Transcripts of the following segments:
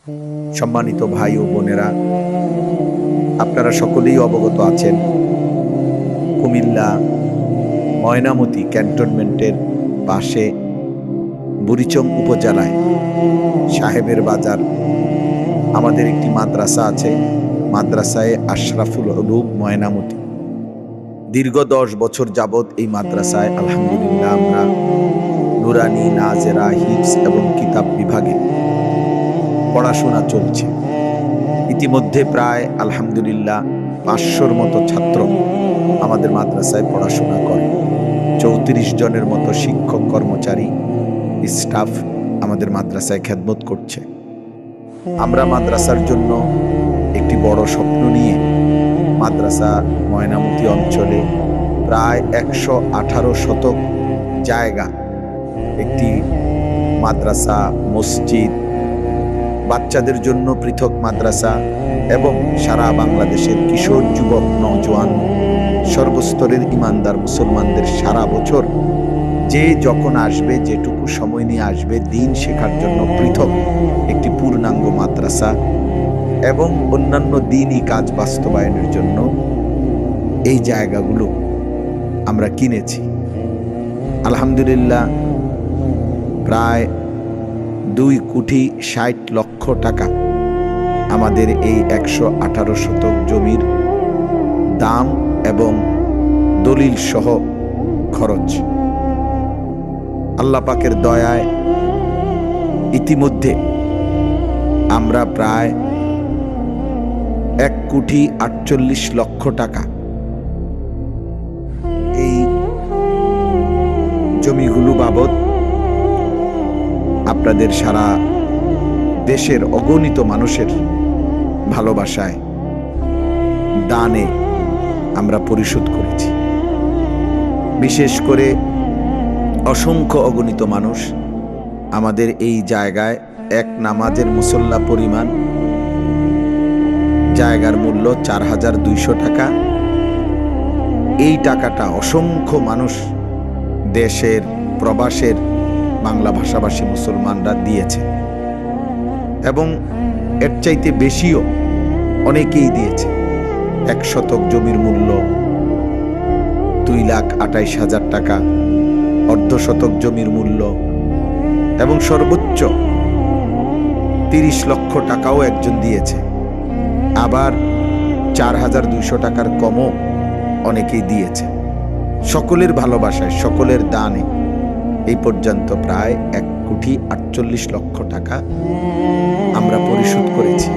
সম্মানিত ভাই ও বোনেরা, আপনারা সকলেই অবগত আছেন কুমিল্লা ময়নামতি ক্যান্টনমেন্টের পাশে বুড়িচং উপজেলায় সাহেবের বাজার আমাদের একটি মাদ্রাসা আছে। মাদ্রাসায়ে আশরাফুল উলুম ময়নামতি। দীর্ঘ 10 বছর যাবৎ এই মাদ্রাসায় আলহামদুলিল্লাহ আমরা নুরানি, নাজেরা, হিফজ এবং কিতাব বিভাগে পড়াশোনা চলছে। ইতিমধ্যে প্রায় আলহামদুলিল্লাহ 500-র মতো ছাত্র আমাদের মাদ্রাসায় পড়াশোনা করে। 34 জনের মতো শিক্ষক, কর্মচারী, স্টাফ আমাদের মাদ্রাসায় খেদমত করছে। আমরা মাদ্রাসার জন্য একটি বড় স্বপ্ন নিয়ে মাদ্রাসা ময়নামতি অঞ্চলে প্রায় 118 শতক জায়গা একটি মাদ্রাসা, মসজিদ, বাচ্চাদের জন্য পৃথক মাদ্রাসা এবং সারা বাংলাদেশের কিশোর, যুবক, নওজোয়ান, সর্বস্তরের ইমানদার মুসলমানদের সারা বছর যে যখন আসবে, যেটুকু সময় নিয়ে আসবে, দিন শেখার জন্য পৃথক একটি পূর্ণাঙ্গ মাদ্রাসা এবং অন্যান্য দিনই কাজ বাস্তবায়নের জন্য এই জায়গাগুলো আমরা কিনেছি। আলহামদুলিল্লাহ প্রায় 2,60,00,000 টাকা আমাদের এই 118 শতক জমির দাম এবং দলিল সহ খরচ। আল্লাহ পাকের দয়ায় ইতিমধ্যে আমরা প্রায় 1,48,00,000 টাকা এই জমিগুলো বাবদ আপনাদের সারা দেশের অগণিত মানুষের ভালোবাসায়, দানে আমরা পরিশোধ করেছি। বিশেষ করে অসংখ্য অগণিত মানুষ আমাদের এই জায়গায় এক নামাজের মুসল্লা পরিমাণ জায়গার মূল্য 4,200 টাকা। এই টাকাটা অসংখ্য মানুষ, দেশের প্রবাসের বাংলা ভাষাভাষী মুসলমানরা দিয়েছে এবং এর চাইতে বেশিও অনেকেই দিয়েছে। 1 শতক জমির মূল্য 2,28,000 টাকা, অর্ধ শতক জমির মূল্য এবং সর্বোচ্চ 30 লক্ষ টাকাও একজন দিয়েছে। আবার 4,200 টাকার কমও অনেকেই দিয়েছে। সকলের ভালোবাসায়, সকলের দানে এই পর্যন্ত প্রায় 1,48,00,000 টাকা আমরা পরিশোধ করেছি।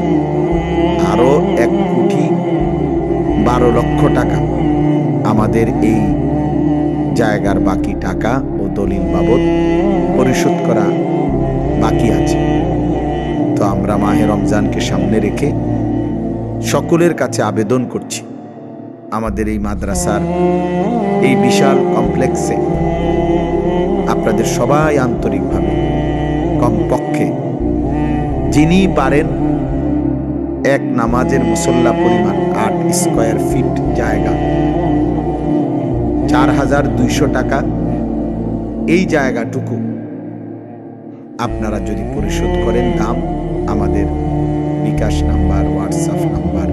আরো 1,12,00,000 টাকা আমাদের এই জায়গার বাকি টাকা ও দলিল বাবদ পরিশোধ করা বাকি আছে। তো আমরা মাহে রমজানকে সামনে রেখে সকলের কাছে আবেদন করছি, আমাদের এই মাদ্রাসার এই বিশাল কমপ্লেক্সে আপনাদের সবাই আন্তরিকভাবে কমপক্ষে যিনি পারেন এক নামাজের মুসল্লা পরিমাণ 8 স্কয়ার ফিট জায়গা, 4,200 টাকা, এই জায়গাটুকু আপনারা যদি পরিশোধ করেন, দাম আমাদের বিকাশ নাম্বার, হোয়াটসঅ্যাপ নাম্বার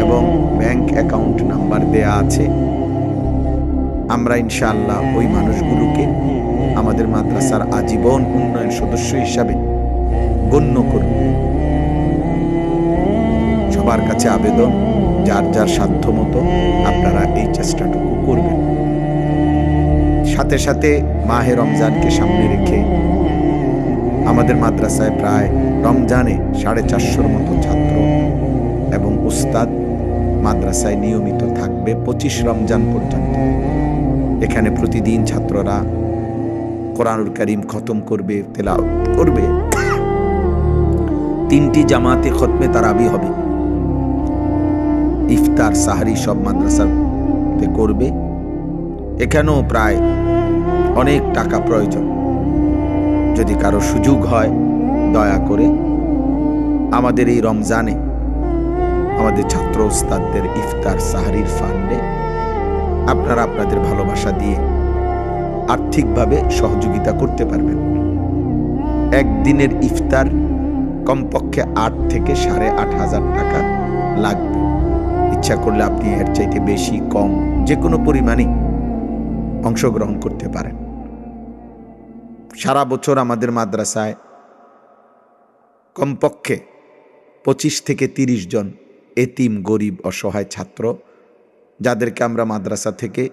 এবং ব্যাংক অ্যাকাউন্ট নাম্বার দেয়া আছে। আমরা ইনশাআল্লাহ ওই মানুষগুলোকে আমাদের মাদ্রাসার আজীবন উন্নয়ন সদস্য হিসাবে গণ্য করব। সবার কাছে আবেদন, যার যার সাধ্য মতো আপনারা এই চেষ্টাটুকু করবেন। সাথে সাথে মাহে রমজানকে সামনে রেখে আমাদের মাদ্রাসায় প্রায় রমজানে 450-র মতো ছাত্র এবং উস্তাদ মাদ্রাসায় নিয়মিত থাকবে 25 রমজান পর্যন্ত। এখানে প্রতিদিন ছাত্ররা কোরআনুল কারীম খতম করবে, তেলাওয়াত করবে। 3টি জামাতে খতমে তারাবি হবে। ইফতার, সাহরি সব মাদ্রাসাতে করবে। এখানেও প্রায় অনেক টাকা প্রয়োজন। যদি কারো সুযোগ হয়, দয়া করে আমাদের এই রমজানে আমাদের ছাত্র উস্তাদদের ইফতার, সাহরির ফান্ডে আপনারা আপনাদের ভালোবাসা দিয়ে আর্থিকভাবে সহযোগিতা করতে পারবেন। একদিনের ইফতার কমপক্ষে 8 থেকে 8,500 টাকা লাগবে। ইচ্ছা করলে আপনি এর চাইতে বেশি কম যে কোনো পরিমাণে অংশগ্রহণ করতে পারেন। সারা বছর আমাদের মাদ্রাসায় কমপক্ষে 25 থেকে 30 জন এতিম, গরিব, অসহায় ছাত্র, যাদেরকে আমরা মাদ্রাসা থেকে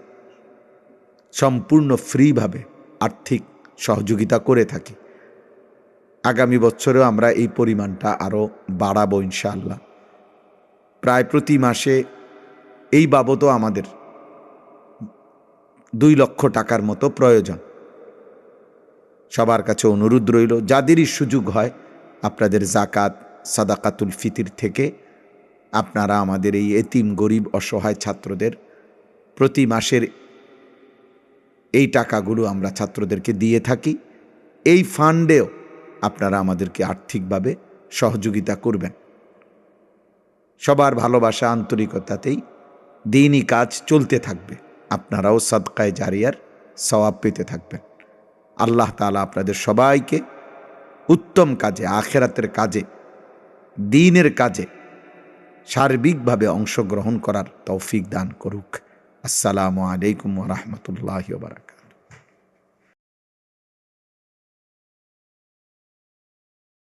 সম্পূর্ণ ফ্রিভাবে আর্থিক সহযোগিতা করে থাকি। আগামী বছরেও আমরা এই পরিমাণটা আরও বাড়াবো ইনশাআল্লাহ। প্রায় প্রতি মাসে এই বাবদও আমাদের 2 লক্ষ টাকার মতো প্রয়োজন। সবার কাছে অনুরোধ রইল, যাদেরই সুযোগ হয় আপনাদের জাকাত, সাদাকাতুল ফিতির থেকে আপনারা আমাদের এই এতিম, গরিব, অসহায় ছাত্রদের প্রতি মাসের এই টাকাগুলো আমরা ছাত্রদেরকে দিয়ে থাকি। এই ফান্ডেও আপনারা আমাদেরকে আর্থিকভাবে সহযোগিতা করবেন। সবার ভালোবাসা, আন্তরিকতাতেই দ্বীনি কাজ চলতে থাকবে। আপনারাও সাদকায়ে জারিয়ার সওয়াব পেতে থাকবেন। আল্লাহ তাআলা আপনাদের সবাইকে উত্তম কাজে, আখিরাতের কাজে, দ্বীনের কাজে সার্বিকভাবে অংশগ্রহণ করার তৌফিক দান করুক। আসসালামু আলাইকুম ওয়া রাহমাতুল্লাহি ওয়া বারাকাতুহু।